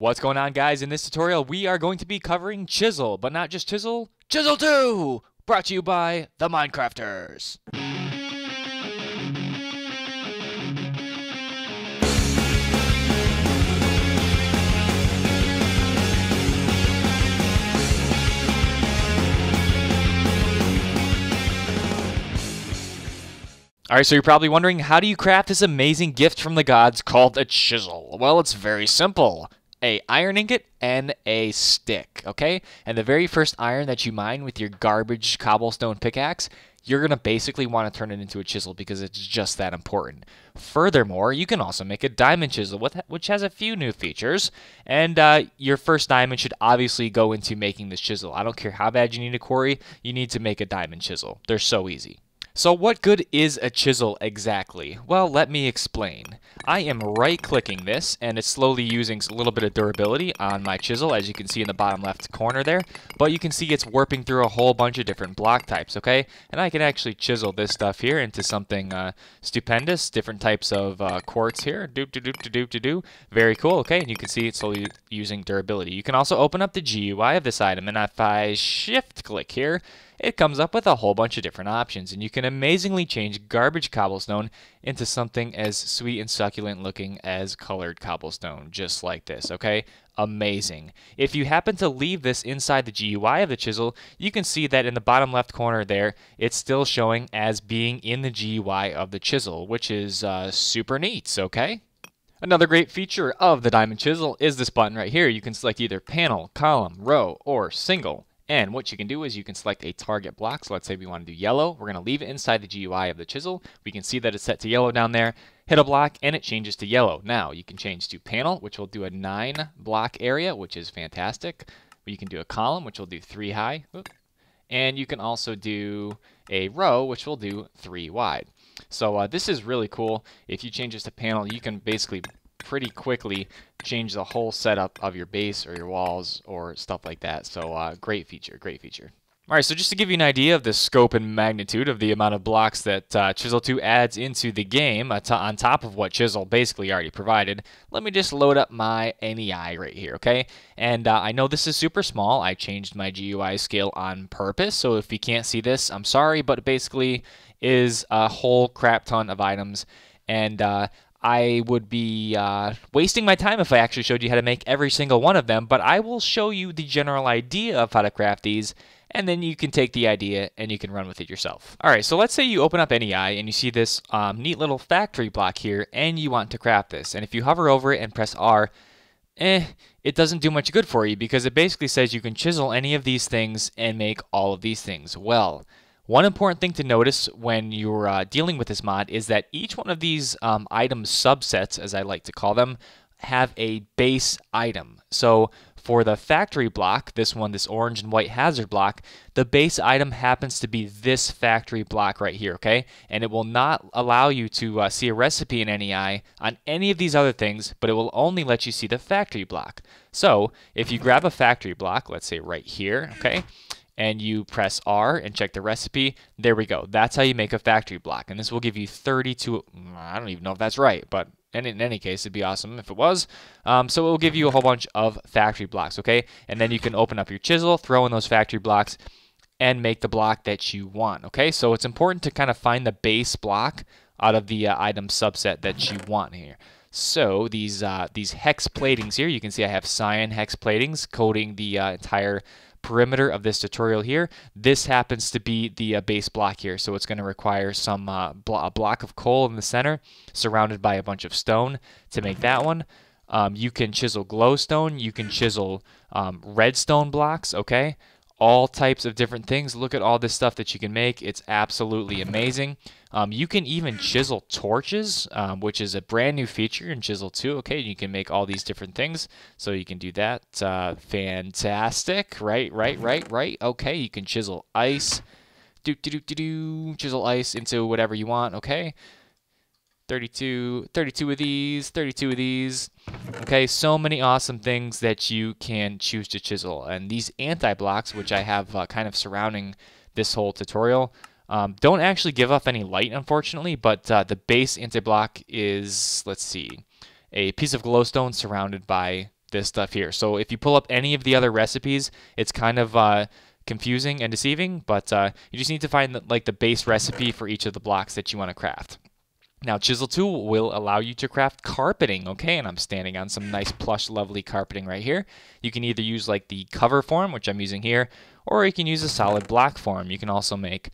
What's going on, guys? In this tutorial, we are going to be covering Chisel, but not just Chisel, Chisel 2! Brought to you by TheMindCrafters. Alright, so you're probably wondering, how do you craft this amazing gift from the gods called a chisel? Well, it's very simple. A iron ingot and a stick, okay? And the very first iron that you mine with your garbage cobblestone pickaxe, you're going to basically want to turn it into a chisel because it's just that important. Furthermore, you can also make a diamond chisel, which has a few new features. And your first diamond should obviously go into making this chisel. I don't care how bad you need a quarry, you need to make a diamond chisel. They're so easy. So what good is a chisel exactly? Well, let me explain. I am right-clicking this, and it's slowly using a little bit of durability on my chisel, as you can see in the bottom left corner there. But you can see it's warping through a whole bunch of different block types, okay? And I can actually chisel this stuff here into something stupendous. Different types of quartz here. Doop-de-doop-de-doop-de-doo. Very cool, okay? And you can see it's slowly using durability. You can also open up the GUI of this item, and if I shift-click here, it comes up with a whole bunch of different options, and you can amazingly change garbage cobblestone into something as sweet and succulent looking as colored cobblestone, just like this, okay? Amazing. If you happen to leave this inside the GUI of the chisel, you can see that in the bottom left corner there, it's still showing as being in the GUI of the chisel, which is super neat, okay? Another great feature of the diamond chisel is this button right here. You can select either panel, column, row, or single. And what you can do is you can select a target block. So let's say we want to do yellow. We're going to leave it inside the GUI of the chisel. We can see that it's set to yellow down there. Hit a block and it changes to yellow. Now you can change to panel, which will do a 9 block area, which is fantastic. You can do a column, which will do 3 high. And you can also do a row, which will do 3 wide. So this is really cool. If you change this to panel, you can basically pretty quickly change the whole setup of your base or your walls or stuff like that. So great feature, great feature. All right, so just to give you an idea of the scope and magnitude of the amount of blocks that Chisel 2 adds into the game on top of what Chisel basically already provided, let me just load up my NEI right here, okay? And I know this is super small. I changed my GUI scale on purpose, so if you can't see this, I'm sorry, but it basically is a whole crap ton of items, and I would be wasting my time if I actually showed you how to make every single one of them, but I will show you the general idea of how to craft these, and then you can take the idea and you can run with it yourself. All right, so let's say you open up NEI and you see this neat little factory block here, and you want to craft this. And if you hover over it and press R, it doesn't do much good for you because it basically says you can chisel any of these things and make all of these things. Well, one important thing to notice when you're dealing with this mod is that each one of these item subsets, as I like to call them, have a base item. So for the factory block, this one, this orange and white hazard block, the base item happens to be this factory block right here, okay? And it will not allow you to see a recipe in NEI on any of these other things, but it will only let you see the factory block. So if you grab a factory block, let's say right here, okay? And you press R and check the recipe, there we go. That's how you make a factory block. And this will give you 32, I don't even know if that's right, but in any case, it'd be awesome if it was. So it will give you a whole bunch of factory blocks, okay? And then you can open up your chisel, throw in those factory blocks, and make the block that you want, okay? So it's important to kind of find the base block out of the item subset that you want here. So these hex platings here, you can see I have cyan hex platings coating the entire perimeter of this tutorial here. This happens to be the base block here, so it's going to require some a block of coal in the center surrounded by a bunch of stone to make that one. You can chisel glowstone, you can chisel redstone blocks, okay? All types of different things. Look at all this stuff that you can make. It's absolutely amazing. You can even chisel torches, which is a brand new feature in Chisel 2. Okay, you can make all these different things. So you can do that. Fantastic. Right. Okay, you can chisel ice. Chisel ice into whatever you want. Okay. 32 of these, 32 of these. Okay, so many awesome things that you can choose to chisel. And these anti-blocks, which I have kind of surrounding this whole tutorial, don't actually give off any light, unfortunately, but the base anti-block is, let's see, a piece of glowstone surrounded by this stuff here. So if you pull up any of the other recipes, it's kind of confusing and deceiving, but you just need to find the base recipe for each of the blocks that you want to craft. Now, Chisel Tool will allow you to craft carpeting, okay? And I'm standing on some nice plush, lovely carpeting right here. You can either use like the cover form, which I'm using here, or you can use a solid block form. You can also make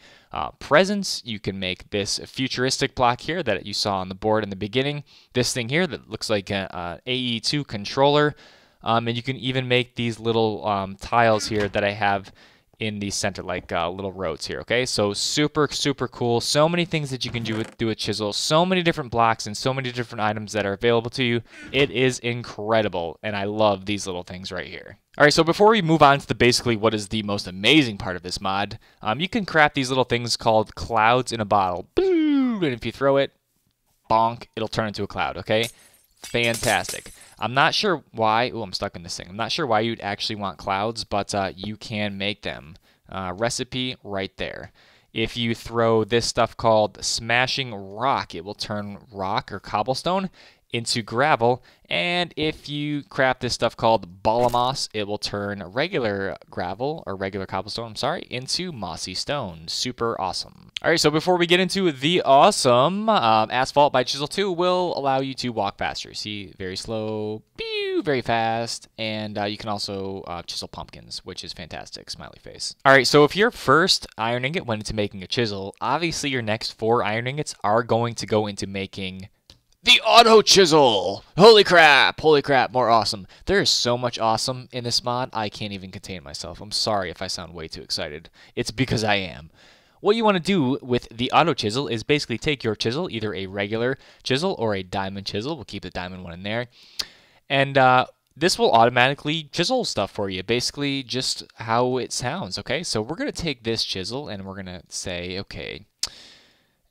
presents. You can make this futuristic block here that you saw on the board in the beginning. This thing here that looks like an AE2 controller. And you can even make these little tiles here that I have in the center, like little roads here, okay? So super, super cool. So many things that you can do with Chisel. So many different blocks and so many different items that are available to you. It is incredible, and I love these little things right here. All right, so before we move on to basically what is the most amazing part of this mod, you can craft these little things called clouds in a bottle. And if you throw it, bonk, it'll turn into a cloud, okay? Fantastic. I'm not sure why. Oh, I'm stuck in this thing. I'm not sure why you'd actually want clouds, but you can make them. Recipe right there. If you throw this stuff called smashing rock, it will turn rock or cobblestone into gravel. And if you craft this stuff called ball of moss, it will turn regular gravel or regular cobblestone, I'm sorry, into mossy stone. Super awesome. All right, so before we get into the awesome, Asphalt by Chisel 2 will allow you to walk faster. See, very slow, pew, very fast, and you can also chisel pumpkins, which is fantastic. Smiley face. All right, so if your first iron ingot went into making a chisel, obviously your next 4 iron ingots are going to go into making the Auto-Chisel! Holy crap, more awesome. There is so much awesome in this mod, I can't even contain myself. I'm sorry if I sound way too excited. It's because I am. What you want to do with the Auto-Chisel is basically take your chisel, either a regular chisel or a diamond chisel. We'll keep the diamond one in there. And this will automatically chisel stuff for you, basically just how it sounds, okay? So we're going to take this chisel and we're going to say, okay,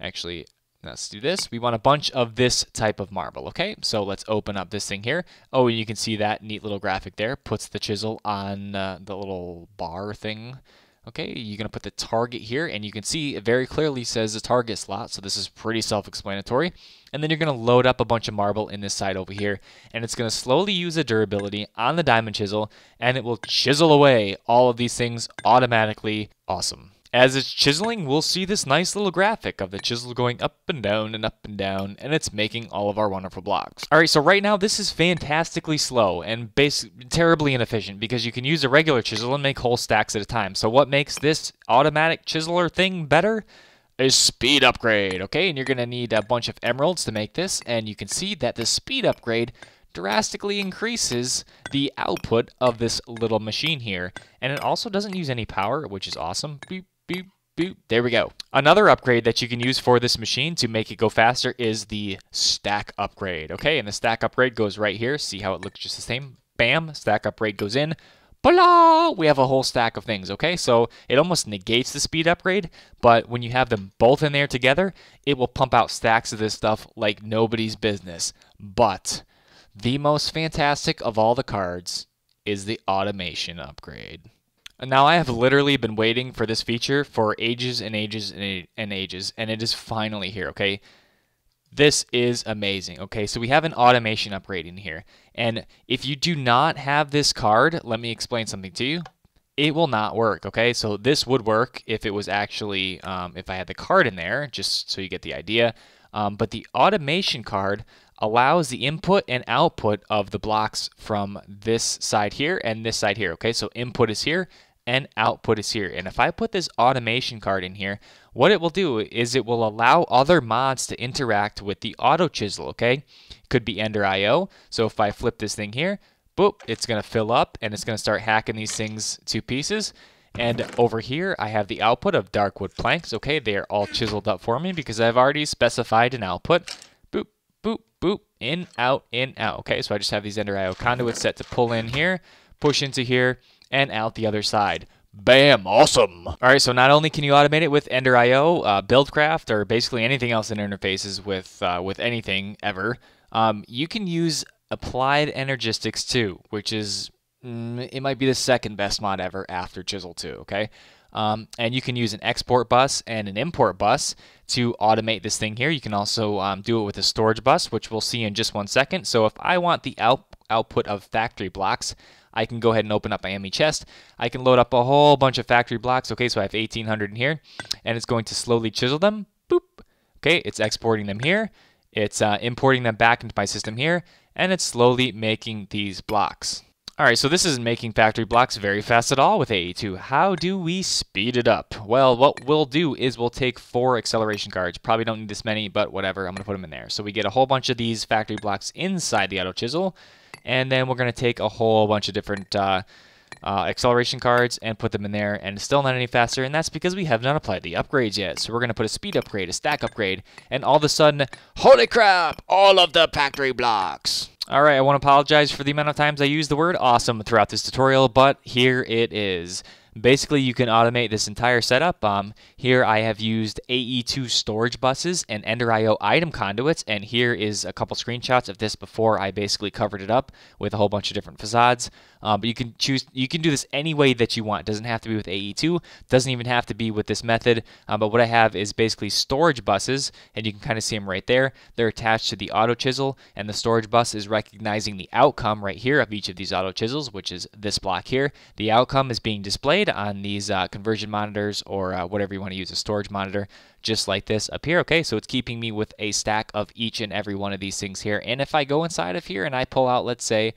actually, let's do this. We want a bunch of this type of marble, okay? So let's open up this thing here. Oh, and you can see that neat little graphic there. Puts the chisel on the little bar thing. Okay, you're going to put the target here, and you can see it very clearly says the target slot, so this is pretty self-explanatory. And then you're going to load up a bunch of marble in this side over here, and it's going to slowly use the durability on the diamond chisel, and it will chisel away all of these things automatically. Awesome. As it's chiseling, we'll see this nice little graphic of the chisel going up and down and up and down, and it's making all of our wonderful blocks. All right, so right now this is fantastically slow and terribly inefficient because you can use a regular chisel and make whole stacks at a time. So what makes this automatic chiseler thing better is speed upgrade, okay? And you're going to need a bunch of emeralds to make this, and you can see that the speed upgrade drastically increases the output of this little machine here. And it also doesn't use any power, which is awesome. Beep, beep, boop. There we go. Another upgrade that you can use for this machine to make it go faster is the stack upgrade. Okay, and the stack upgrade goes right here. See how it looks just the same? Bam, stack upgrade goes in. Voila! We have a whole stack of things, okay? So it almost negates the speed upgrade, but when you have them both in there together, it will pump out stacks of this stuff like nobody's business. But the most fantastic of all the cards is the automation upgrade. Now, I have literally been waiting for this feature for ages and ages and ages, and it is finally here, okay? This is amazing, okay? So we have an automation upgrade in here, and if you do not have this card, let me explain something to you. It will not work, okay? So this would work if it was actually, if I had the card in there, just so you get the idea. But the automation card allows the input and output of the blocks from this side here and this side here, okay? So input is here and output is here. And if I put this automation card in here, what it will do is it will allow other mods to interact with the Auto-Chisel, okay? Could be Ender IO. So if I flip this thing here, boop, it's going to fill up and it's going to start hacking these things to pieces. And over here, I have the output of darkwood planks. Okay, they are all chiseled up for me because I've already specified an output. Boop, boop, boop, in, out, in, out. Okay, so I just have these Ender IO conduits set to pull in here, push into here, and out the other side. Bam, awesome. All right, so not only can you automate it with Ender IO, Buildcraft, or basically anything else that interfaces with anything ever, you can use Applied Energistics too, which is it might be the second best mod ever after Chisel 2, okay? And you can use an export bus and an import bus to automate this thing here. You can also do it with a storage bus, which we'll see in just 1 second. So if I want the output of factory blocks, I can go ahead and open up my ME chest. I can load up a whole bunch of factory blocks. Okay, so I have 1,800 in here, and it's going to slowly chisel them. Boop. Okay, it's exporting them here. It's importing them back into my system here, and it's slowly making these blocks. All right, so this isn't making factory blocks very fast at all with AE2. How do we speed it up? Well, what we'll do is we'll take 4 acceleration cards. Probably don't need this many, but whatever, I'm gonna put them in there. So we get a whole bunch of these factory blocks inside the Auto-Chisel, and then we're gonna take a whole bunch of different acceleration cards and put them in there, and it's still not any faster, and that's because we have not applied the upgrades yet. So we're gonna put a speed upgrade, a stack upgrade, and all of a sudden, holy crap, all of the factory blocks. All right, I want to apologize for the amount of times I used the word awesome throughout this tutorial, but here it is. Basically, you can automate this entire setup. Here I have used AE2 storage buses and Ender IO item conduits, and here is a couple screenshots of this before I basically covered it up with a whole bunch of different facades. But you can do this any way that you want. It doesn't have to be with AE2, doesn't even have to be with this method. But what I have is basically storage buses, and you can kind of see them right there. They're attached to the Auto-Chisel, and the storage bus is recognizing the outcome right here of each of these Auto-Chisels, which is this block here. The outcome is being displayed on these conversion monitors, or whatever you want to use, a storage monitor, just like this up here. Okay, so it's keeping me with a stack of each and every one of these things here. And if I go inside of here and I pull out, let's say,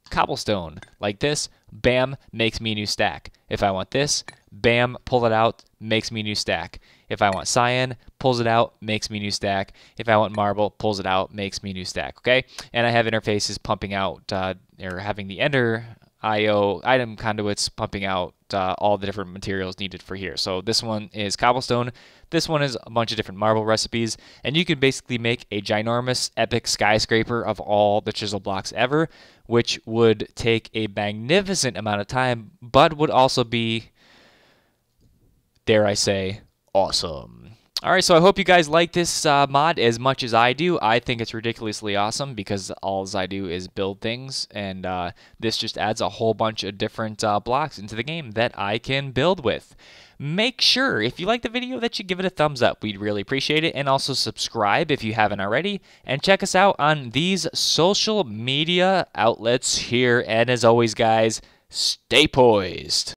cobblestone like this, bam, makes me a new stack. If I want this, bam, pull it out, makes me a new stack. If I want cyan, pulls it out, makes me a new stack. If I want marble, pulls it out, makes me a new stack. Okay, and I have interfaces pumping out, or having the Ender IO item conduits pumping out all the different materials needed for here. So this one is cobblestone. This one is a bunch of different marble recipes, and you can basically make a ginormous epic skyscraper of all the chisel blocks ever, which would take a magnificent amount of time, but would also be, dare I say, awesome. All right, so I hope you guys like this mod as much as I do. I think it's ridiculously awesome because all I do is build things, and this just adds a whole bunch of different blocks into the game that I can build with. Make sure, if you like the video, that you give it a thumbs up. We'd really appreciate it, and also subscribe if you haven't already, and check us out on these social media outlets here. And as always, guys, stay poised.